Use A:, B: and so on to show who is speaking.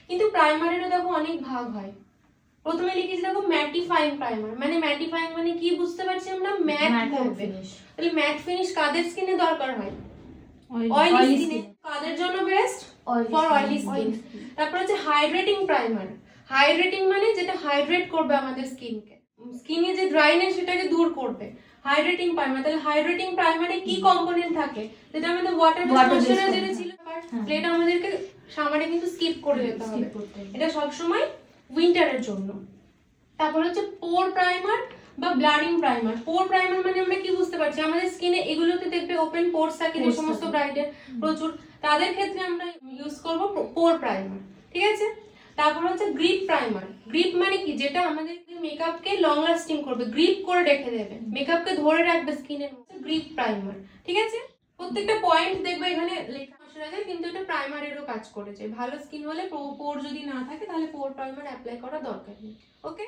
A: কিন্তু প্রাইমারেরও দেখো অনেক ভাগ হয়। প্রথমে লিখেছি দেখো ম্যাটিফাইং প্রাইমার, মানে ম্যাটিফাইং মানে কি বুঝতে পারছি আমরা, ম্যাট করবে। তাহলে ম্যাট ফিনিশ কাদের স্কিনে দরকার হয়? অয়েলি স্কিনে। কাদের জন্য বেস্ট? For oily skin. তারপর হচ্ছে হাইড্রেটিং প্রাইমার। হাইড্রেটিং মানে যেটা হাইড্রেট করবে আমাদের স্কিনকে, স্কিনে যে ড্রাইনেস সেটাকে দূর করবে, হাইড্রেটিং প্রাইমার। তাহলে হাইড্রেটিং প্রাইমারে কি কম্পোনেন্ট থাকে? যেটা আমাদের ওয়াটার ময়শ্চারাইজার যেটা ছিল, এটা আমাদেরকে সামারে কিন্তু স্কিপ করে যেতে হবে, এটা সব সময় উইন্টারের জন্য। তারপর হচ্ছে পোর প্রাইমার বা ব্লাডিং প্রাইমার। পোর প্রাইমার মানে আমরা কি বুঝতে পারছি, আমাদের স্কিনে এগুলোতে দেখবে ওপেন পোরস থাকে যে সমস্ত ব্রাইডের প্রচুর, তাদের ক্ষেত্রে আমরা ইউজ করব পোর প্রাইমার, ঠিক আছে। তারপর হচ্ছে গ্রিপ প্রাইমার। গ্রিপ মানে কি, যেটা আমাদের মেকআপকে লং লাস্টিং করবে, গ্রিপ করে রেখে দেবে, মেকআপকে ধরে রাখবে স্কিনের মধ্যে, গ্রিপ প্রাইমার, ঠিক আছে। প্রত্যেকটা পয়েন্ট দেখবে এখানে লেখা আছে, কিন্তু এটা প্রাইমারেরও কাজ করেছে। ভালো স্কিন হলে পোর যদি না থাকে তাহলে পোর প্রাইমার অ্যাপ্লাই করা দরকার নেই, ওকে।